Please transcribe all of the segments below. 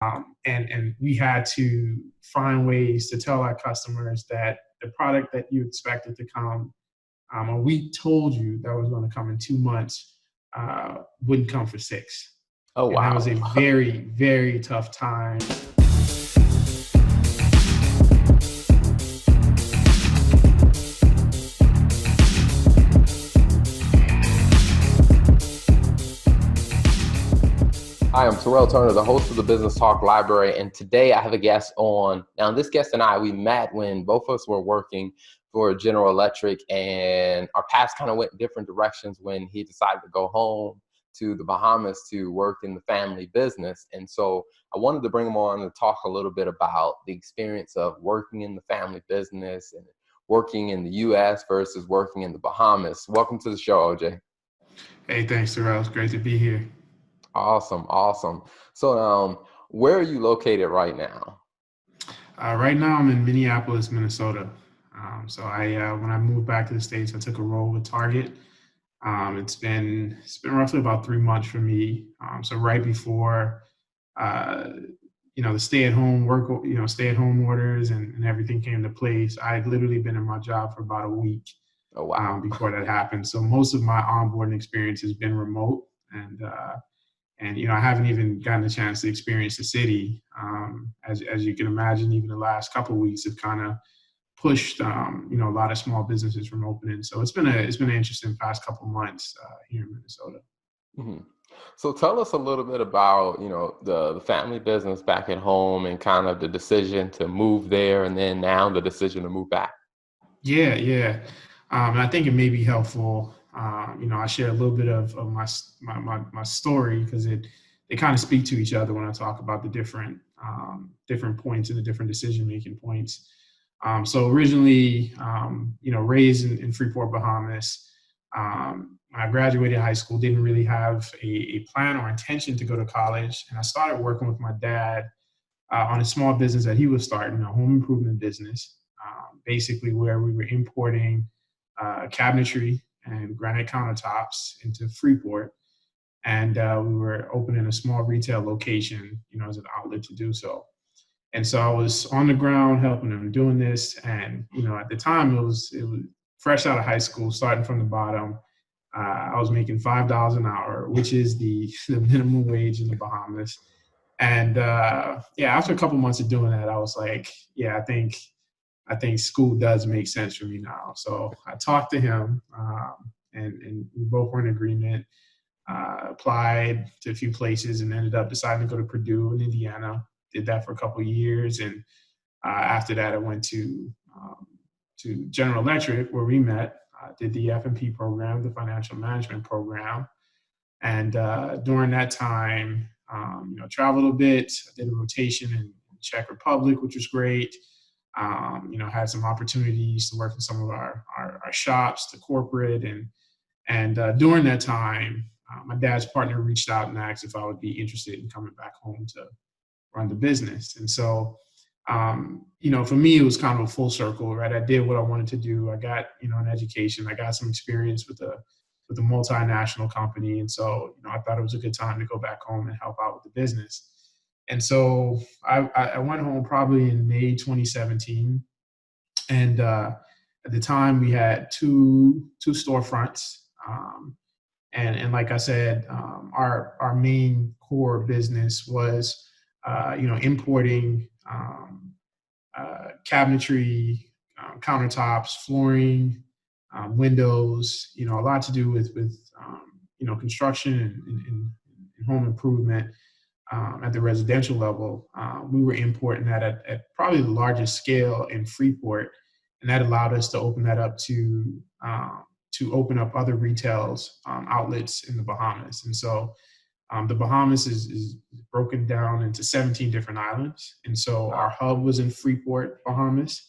And we had to find ways to tell our customers that the product that you expected to come, or we told you that was going to come in 2 months, wouldn't come for six. Oh, And that was wow. a very, very tough time. Hi, I'm Terrell Turner, the host of the Business Talk Library, and today I have a guest on. Now, this guest and I, we met when both of us were working for General Electric, and our paths kind of went different directions when he decided to go home to the Bahamas to work in the family business. And so I wanted to bring him on to talk a little bit about the experience of working in the family business and working in the U.S. versus working in the Bahamas. Welcome to the show, OJ. Hey, thanks, Terrell. It's great to be here. Awesome. So, where are you located right now? Right now, I'm in Minneapolis, Minnesota. So when I moved back to the States, I took a role with Target. It's been roughly about 3 months for me. So right before, uh, the stay-at-home orders and everything came into place, I had literally been in my job for about a week Oh, wow. before that happened. So most of my onboarding experience has been remote, and I haven't even gotten a chance to experience the city. As you can imagine, even the last couple of weeks have kind of pushed a lot of small businesses from opening. So it's been an interesting past couple of months here in Minnesota. Mhm. So tell us a little bit about, the family business back at home and kind of the decision to move there and then now the decision to move back. Yeah. And I think it may be helpful. I share a little bit of my story because they kind of speak to each other when I talk about the different points and the different decision making points. So originally, raised in Freeport, Bahamas. I graduated high school, didn't really have a plan or intention to go to college, and I started working with my dad on a small business that he was starting, a home improvement business, basically where we were importing cabinetry and granite countertops into Freeport. And we were opening a small retail location, as an outlet to do so. And so I was on the ground helping them doing this. And, at the time it was fresh out of high school, starting from the bottom. I was making $5 an hour, which is the minimum wage in the Bahamas. And after a couple months of doing that, I was like, yeah, I think school does make sense for me now. So I talked to him, and we both were in agreement. Applied to a few places and ended up deciding to go to Purdue in Indiana. Did that for a couple of years, and after that, I went to General Electric where we met. Did the F&P program, the financial management program, and during that time, traveled a bit. I did a rotation in Czech Republic, which was great. Had some opportunities to work in some of our shops, the corporate, and during that time, my dad's partner reached out and asked if I would be interested in coming back home to run the business. And so, for me, it was kind of a full circle, right? I did what I wanted to do. I got, an education. I got some experience with a multinational company. And so, I thought it was a good time to go back home and help out with the business. And so I went home probably in May 2017. And at the time, we had two storefronts. And like I said, our main core business was, importing cabinetry, countertops, flooring, windows. A lot to do with construction and home improvement at the residential level. We were importing that at probably the largest scale in Freeport, and that allowed us to open that up to open up other retails outlets in the Bahamas. And so the Bahamas is broken down into 17 different islands. And so our hub was in Freeport, Bahamas.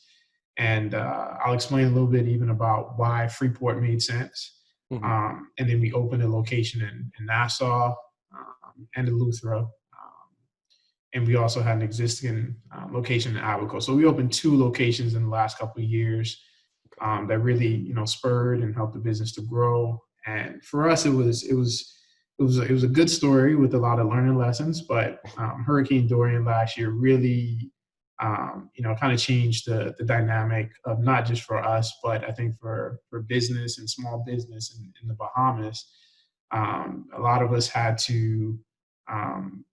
And I'll explain a little bit even about why Freeport made sense. Mhm. And then we opened a location in Nassau and Eleuthera. And we also had an existing location in Abaco. So we opened two locations in the last couple of years that really, spurred and helped the business to grow. And for us, it was it was a good story with a lot of learning lessons, but Hurricane Dorian last year really kind of changed the dynamic of not just for us, but I think for business and small business in the Bahamas. A lot of us had to, um,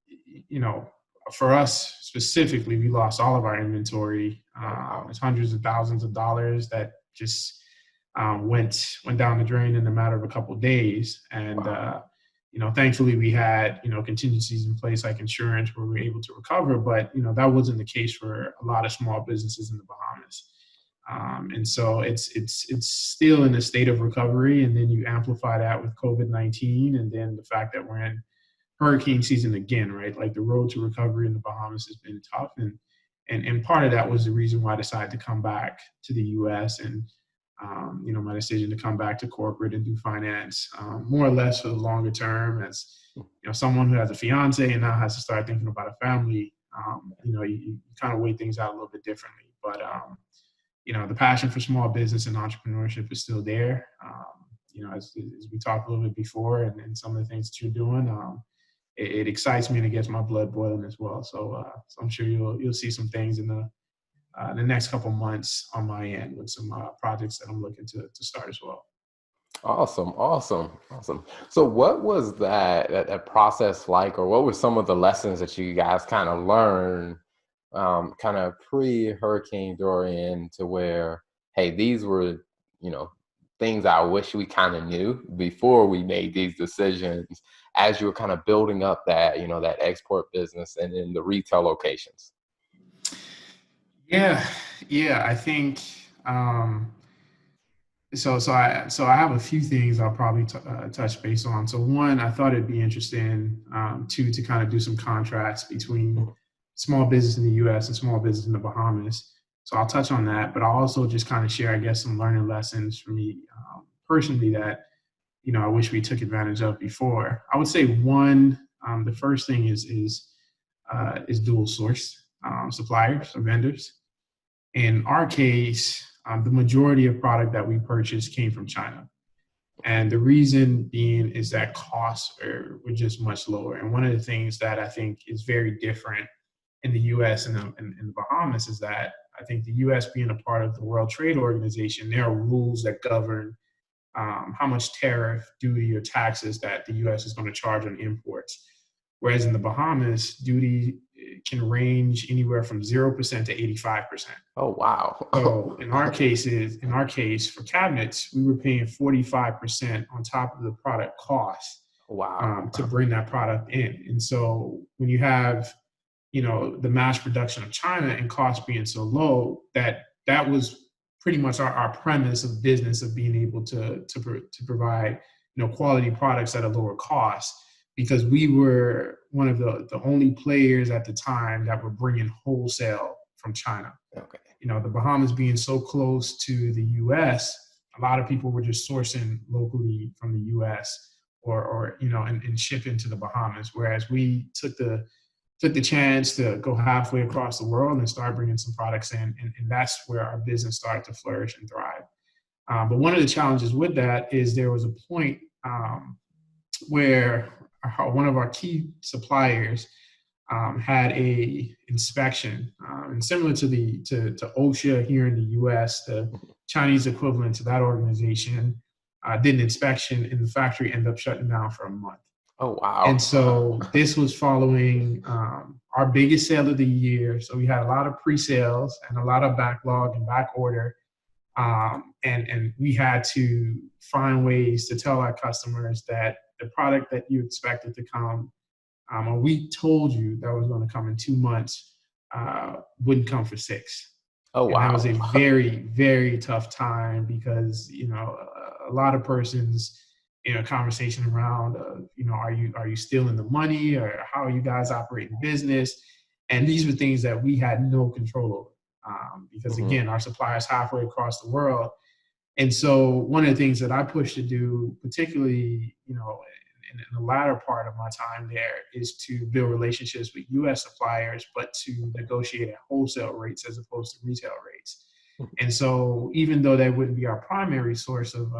you know, for us specifically, we lost all of our inventory. Oh, wow. It's hundreds of thousands of dollars that just went down the drain in a matter of a couple of days. And Wow. thankfully we had contingencies in place like insurance where we were able to recover. But that wasn't the case for a lot of small businesses in the Bahamas. And so it's still in a state of recovery. And then you amplify that with COVID-19, and then the fact that we're in hurricane season again, right? Like the road to recovery in the Bahamas has been tough, and part of that was the reason why I decided to come back to the U.S. and my decision to come back to corporate and do finance, more or less for the longer term. As someone who has a fiance and now has to start thinking about a family, you kind of weigh things out a little bit differently. But the passion for small business and entrepreneurship is still there. As we talked a little bit before, and some of the things that you're doing. It excites me and it gets my blood boiling as well. So I'm sure you'll see some things in the next couple months on my end with some projects that I'm looking to start as well. Awesome, awesome, awesome. So what was that process like, or what were some of the lessons that you guys kind of learned, kind of pre-Hurricane Dorian, to where, hey, these were, things I wish we kind of knew before we made these decisions, as you were kind of building up that export business and in the retail locations? Yeah, yeah. I think so I have a few things I'll probably touch base on. So one, I thought it'd be interesting to kind of do some contrast between Mhm. small business in the U.S. and small business in the Bahamas. So I'll touch on that, but I'll also just kind of share, I guess, some learning lessons for me personally that I wish we took advantage of before. I would say one, the first thing is dual source suppliers or vendors. In our case, the majority of product that we purchased came from China. And the reason being is that costs were just much lower. And one of the things that I think is very different in the US and in the Bahamas is that I think the US being a part of the World Trade Organization, there are rules that govern how much tariff, duty, or taxes that the US is going to charge on imports. Whereas in the Bahamas, duty can range anywhere from 0% to 85%. Oh, wow. So in our case, for cabinets, we were paying 45% on top of the product cost Wow. to bring that product in. And so when you have, the mass production of China and cost being so low, that was pretty much our premise of business of being able to provide, quality products at a lower cost, because we were one of the only players at the time that were bringing wholesale from China. Okay. The Bahamas being so close to the US, a lot of people were just sourcing locally from the US and shipping to the Bahamas. Whereas we took the chance to go halfway across the world and start bringing some products in. And that's where our business started to flourish and thrive. But one of the challenges with that is there was a point where one of our key suppliers had a inspection, and similar to OSHA here in the U.S., the Chinese equivalent to that organization did an inspection, and the factory ended up shutting down for a month. Oh, And wow. so this was following our biggest sale of the year. So we had a lot of pre-sales and a lot of backlog and back order. And we had to find ways to tell our customers that the product that you expected to come, or we told you that was going to come in 2 months, wouldn't come for 6. Oh, And that was wow. a very, very tough time because, a lot of persons, conversation around, are you still in the money, or how are you guys operating business? And these were things that we had no control over, because Mhm. again, our suppliers halfway across the world. And so one of the things that I push to do, particularly, in the latter part of my time there, is to build relationships with U.S. suppliers, but to negotiate at wholesale rates as opposed to retail rates. And so even though that wouldn't be our primary source of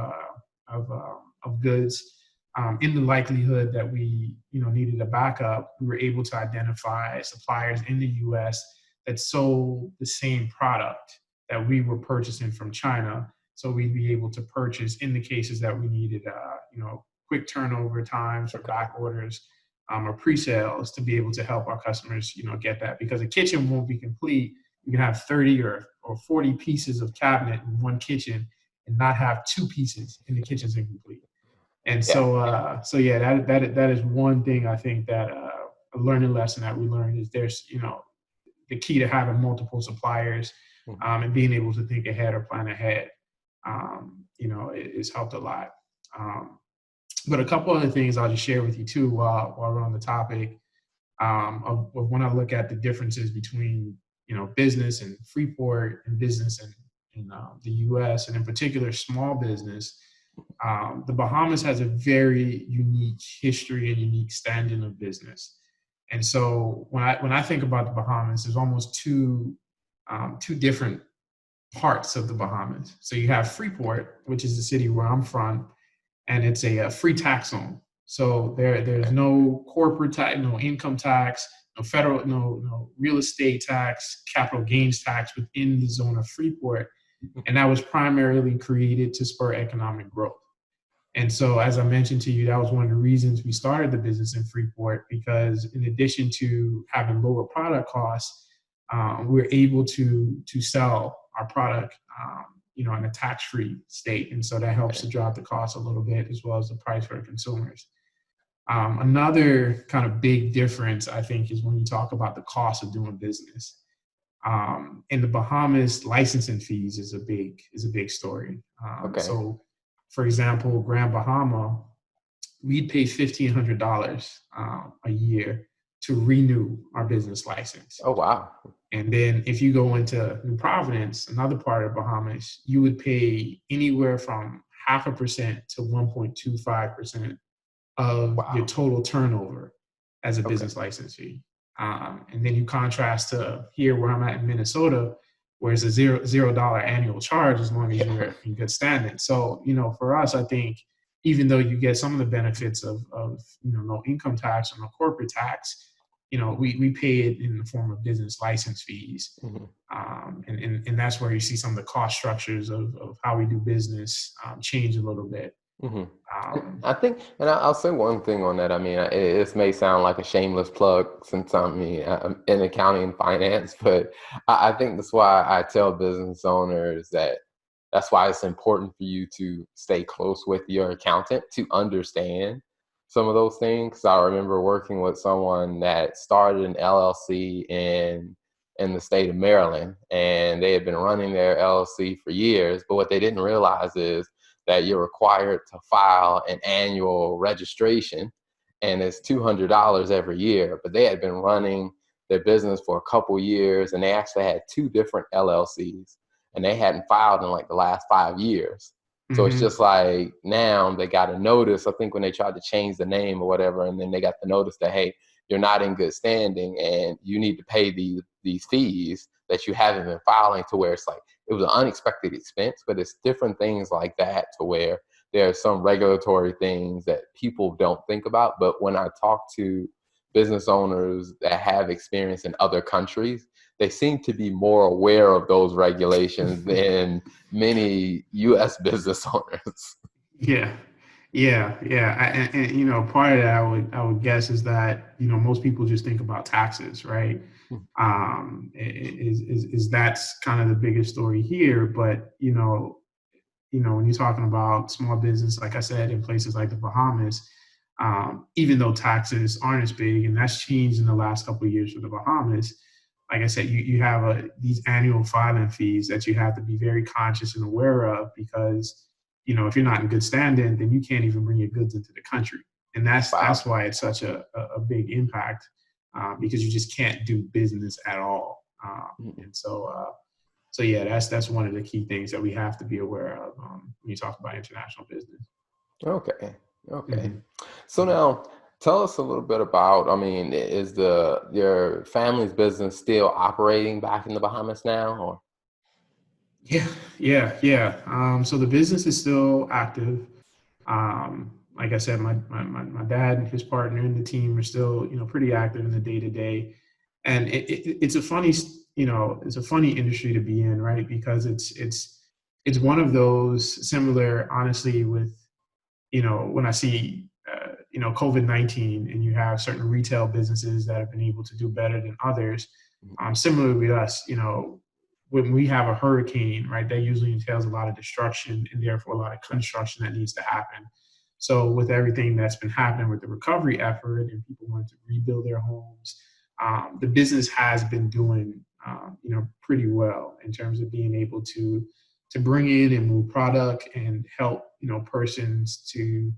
goods, in the likelihood that we, needed a backup, we were able to identify suppliers in the U.S. that sold the same product that we were purchasing from China. So we'd be able to purchase in the cases that we needed, quick turnover times or Okay. back orders, or pre-sales to be able to help our customers, get that, because a kitchen won't be complete. You can have 30 or 40 pieces of cabinet in one kitchen and not have two pieces and the kitchen's incomplete. And Yeah. so yeah, that is one thing I think that a learning lesson that we learned is there's, the key to having multiple suppliers, Mhm. and being able to think ahead or plan ahead, it's helped a lot. But a couple other things I'll just share with you too while we're on the topic, of when I look at the differences between, business and Freeport and business in the U.S. and in particular small business. The Bahamas has a very unique history and unique standing of business. And so when I think about the Bahamas, there's almost two different parts of the Bahamas. So you have Freeport, which is the city where I'm from, and it's a free tax zone. So there's Okay. no corporate tax, no income tax, no federal, no real estate tax, capital gains tax within the zone of Freeport, and that was primarily created to spur economic growth. And so, as I mentioned to you, that was one of the reasons we started the business in Freeport, because in addition to having lower product costs, we're able to sell our product, in a tax-free state. And so that helps Okay. to drop the cost a little bit as well as the price for consumers. Another kind of big difference, I think, is when you talk about the cost of doing business. In the Bahamas, licensing fees is a big story. Okay. So, for example, Grand Bahama, we'd pay $1,500 a year to renew our business license. Oh, wow. And then if you go into New Providence, another part of Bahamas, you would pay anywhere from 0.5% to 1.25% of your Wow. total turnover as a Okay. business license fee. And then you contrast to here where I'm at in Minnesota, where it's a $0 annual charge as long as Yeah. you're in good standing. So, for us, I think even though you get some of the benefits of no income tax or no corporate tax, we pay it in the form of business license fees. Mhm. And that's where you see some of the cost structures of how we do business change a little bit. hmm And Um, I think, and I'll say one thing on that. I mean, this may sound like a shameless plug since I'm in accounting and finance, but I think that's why I tell business owners that that's why it's important for you to stay close with your accountant to understand some of those things. I remember working with someone that started an LLC in the state of Maryland, and they had been running their LLC for years, but what they didn't realize is that you're required to file an annual registration, and it's $200 every year. But they had been running their business for a couple years, and they actually had two different LLCs, and they hadn't filed in like the last 5 years. So it's just mhm. like now they got a notice, I think when they tried to change the name or whatever, and then they got the notice that, hey, you're not in good standing and you need to pay these fees that you haven't been filing, to where it's like it was an unexpected expense. But it's different things like that to where there are some regulatory things that people don't think about. But when I talk to business owners that have experience in other countries, they seem to be more aware of those regulations than many US business owners. Yeah, yeah. And part of that I would guess is that most people just think about taxes, right? Is that's kind of the biggest story here, but when you're talking about small business, like I said, in places like the Bahamas, even though taxes aren't as big, and that's changed in the last couple of years for the Bahamas. Like I said, you have these annual filing fees that you have to be very conscious and aware of, because if you're not in good standing, then you can't even bring your goods into the country, and that's Wow. that's why it's such a big impact, because you just can't do business at all. And so yeah, that's one of the key things that we have to be aware of, when you talk about international business. Okay. Okay. Hmm. So now tell us a little bit about, I mean, is your family's business still operating back in the Bahamas now, or? Yeah, yeah. So the business is still active. like I said, my dad and his partner and the team are still, pretty active in the day to day. And it's a funny, it's a funny industry to be in, right? Because it's one of those similar, honestly, with, when I see, COVID-19 and you have certain retail businesses that have been able to do better than others. Similarly with us, when we have a hurricane, right, that usually entails a lot of destruction and therefore a lot of construction that needs to happen. So with everything that's been happening with the recovery effort and people wanting to rebuild their homes, the business has been doing, pretty well in terms of being able to bring in and move product and help, persons to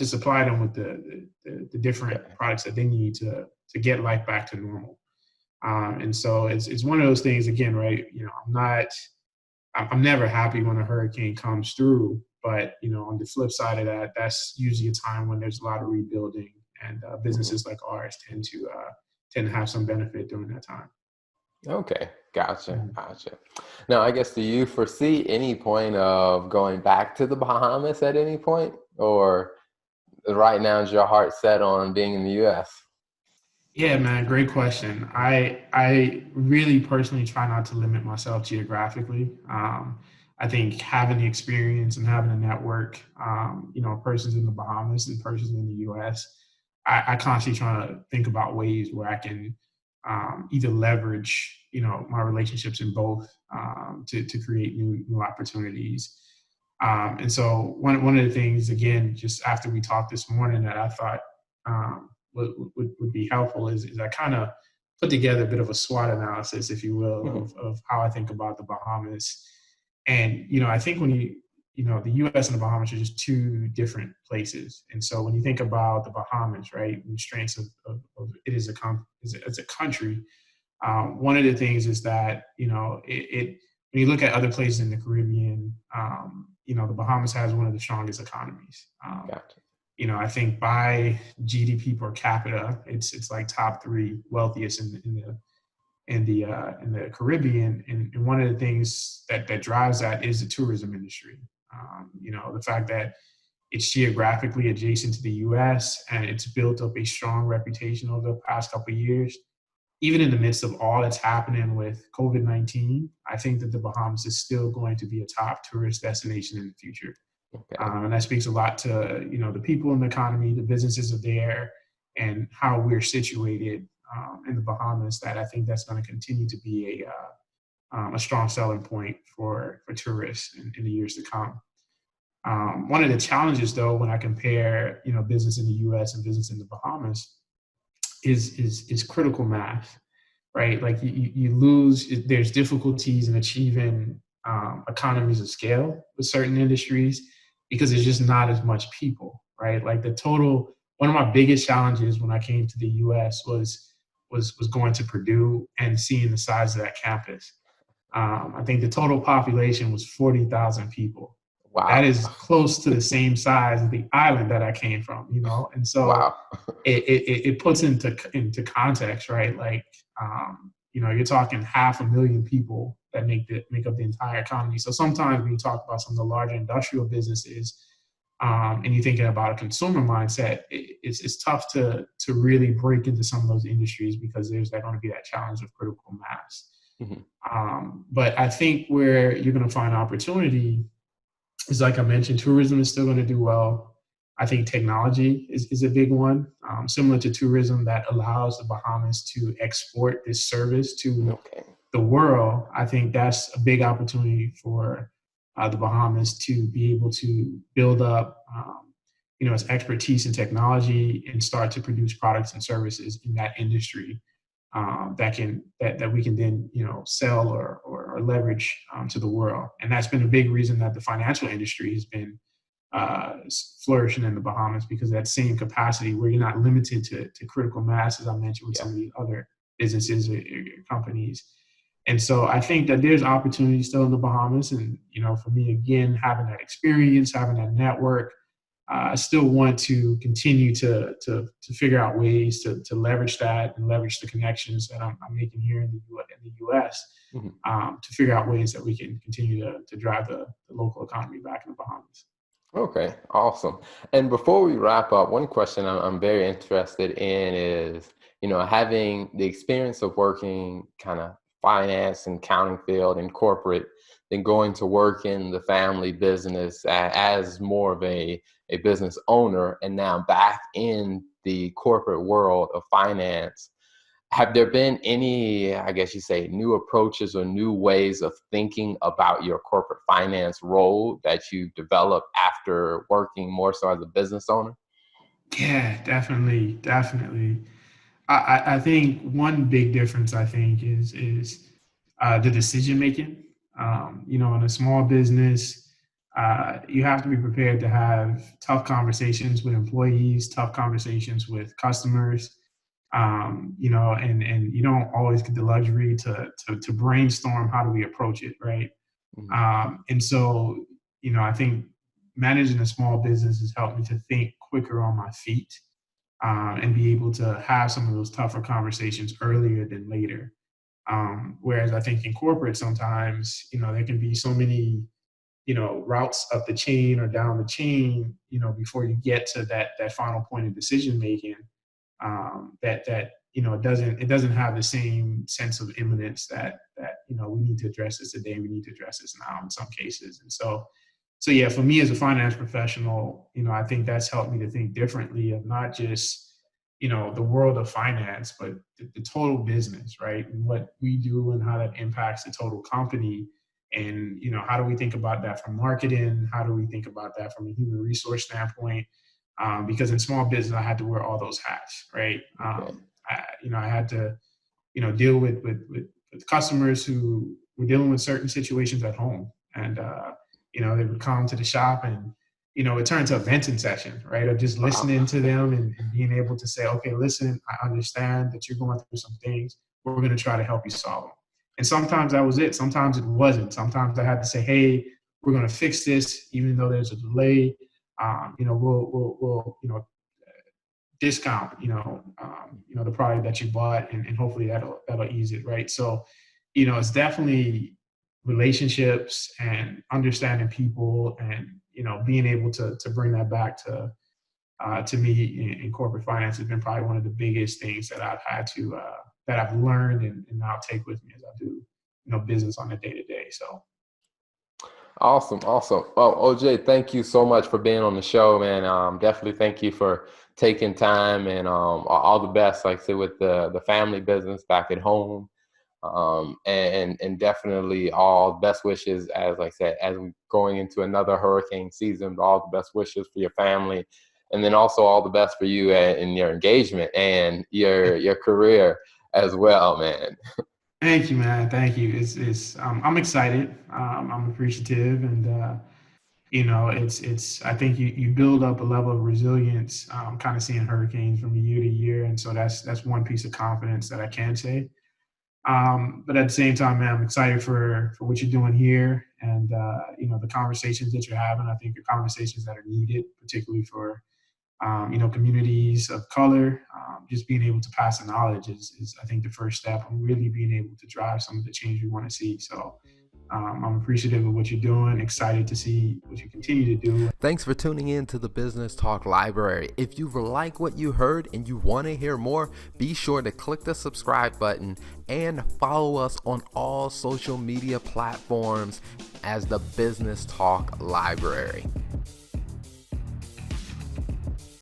supply them with the different Okay. products that they need to get life back to normal. And so it's one of those things again, right? I'm never happy when a hurricane comes through, but on the flip side of that, that's usually a time when there's a lot of rebuilding, and Mhm. businesses like ours tend to have some benefit during that time. Okay, gotcha, Mhm. gotcha. Now, I guess, do you foresee any point of going back to the Bahamas at any point, or right now is your heart set on being in the U.S.? Yeah, man, great question. I really personally try not to limit myself geographically. I think having the experience and having a network, persons in the Bahamas and persons in the U.S. I constantly try to think about ways where I can either leverage, my relationships in both, to create new opportunities. And so one of the things, again, just after we talked this morning, that I thought would be helpful is I kind of put together a bit of a SWOT analysis, if you will, Mhm. of how I think about the Bahamas. And, I think when the US and the Bahamas are just two different places. And so when you think about the Bahamas, right, and the strengths of it as a country, one of the things is that, when you look at other places in the Caribbean, the Bahamas has one of the strongest economies. Gotcha. I think by GDP per capita, it's like top three wealthiest in the Caribbean, and one of the things that drives that is the tourism industry. The fact that it's geographically adjacent to the U.S. and it's built up a strong reputation over the past couple of years. Even in the midst of all that's happening with COVID-19, I think that the Bahamas is still going to be a top tourist destination in the future. Okay. And that speaks a lot to the people in the economy, the businesses are there, and how we're situated in the Bahamas. That I think that's going to continue to be a strong selling point for tourists in the years to come. One of the challenges, though, when I compare business in the U.S. and business in the Bahamas, is critical mass, right? Like you lose. There's difficulties in achieving economies of scale with certain industries because there's just not as much people, right? Like the total. One of my biggest challenges when I came to the U.S. was going to Purdue and seeing the size of that campus. I think the total population was 40,000 people. That Wow. is close to the same size as the island that I came from, and so Wow. it puts into context, right? Like, you're talking 500,000 people that make up the entire economy. So sometimes when you talk about some of the larger industrial businesses, and you're thinking about a consumer mindset, it's tough to really break into some of those industries because there's going to be that challenge of critical mass. Mhm. But I think where you're going to find opportunity is, like I mentioned, tourism is still going to do well. I think technology is a big one, similar to tourism, that allows the Bahamas to export this service to Okay. the world. I think that's a big opportunity for the Bahamas to be able to build up, its expertise in technology and start to produce products and services in that industry that we can then sell or leverage to the world. And that's been a big reason that the financial industry has been flourishing in the Bahamas, because of that same capacity where you're not limited to critical mass, as I mentioned, with Yeah. some of these other businesses or companies. And so I think that there's opportunity still in the Bahamas. And, for me, again, having that experience, having that network, I still want to continue to figure out ways to leverage that and leverage the connections that I'm making here in the U.S. Mhm. To figure out ways that we can continue to drive the local economy back in the Bahamas. Okay, awesome. And before we wrap up, one question I'm very interested in is, having the experience of working kind of finance and accounting field and corporate, then going to work in the family business as more of a business owner, and now back in the corporate world of finance. Have there been any, I guess you say, new approaches or new ways of thinking about your corporate finance role that you developed after working more so as a business owner? Yeah, definitely, definitely. I think one big difference I think is the decision making. In a small business, you have to be prepared to have tough conversations with employees, tough conversations with customers. And you don't always get the luxury to brainstorm how do we approach it, right? Mhm. And so, I think managing a small business has helped me to think quicker on my feet, and be able to have some of those tougher conversations earlier than later. Whereas I think in corporate, sometimes, there can be so many, routes up the chain or down the chain, before you get to that final point of decision making, that it doesn't have the same sense of imminence that we need to address this today, we need to address this now in some cases. And so yeah, for me as a finance professional, I think that's helped me to think differently of not just, the world of finance, but the total business, right? And what we do and how that impacts the total company. And, how do we think about that from marketing? How do we think about that from a human resource standpoint? Because in small business, I had to wear all those hats, right? Okay. I had to, deal with customers who were dealing with certain situations at home, and they would come to the shop, and it turned to a venting session, right? Of just Wow. listening to them and being able to say, okay, listen, I understand that you're going through some things. We're going to try to help you solve them. And sometimes that was it. Sometimes it wasn't. Sometimes I had to say, hey, we're going to fix this, even though there's a delay. We'll discount, the product that you bought, and hopefully that'll ease it, right? So, it's definitely relationships and understanding people, and being able to bring that back to me in corporate finance has been probably one of the biggest things that I've had to that I've learned, and now take with me as I do business on a day to day. So Awesome, awesome. Well, OJ, thank you so much for being on the show, man. Definitely thank you for taking time, and all the best, like I said, with the family business back at home. And definitely all best wishes, as like I said, as we're going into another hurricane season. All the best wishes for your family, and then also all the best for you in your engagement and your career as well, man. thank you, man. Thank you. I'm excited. I'm appreciative, and it's I think you build up a level of resilience, kind of seeing hurricanes from year to year, and so that's one piece of confidence that I can say. But at the same time, man, I'm excited for what you're doing here, and the conversations that you're having. I think the conversations that are needed, particularly for communities of color. Just being able to pass the knowledge is I think the first step on really being able to drive some of the change we want to see. So I'm appreciative of what you're doing, excited to see what you continue to do. Thanks for tuning in to the Business Talk Library. If you like what you heard and you want to hear more, be sure to click the subscribe button and follow us on all social media platforms as the Business Talk Library.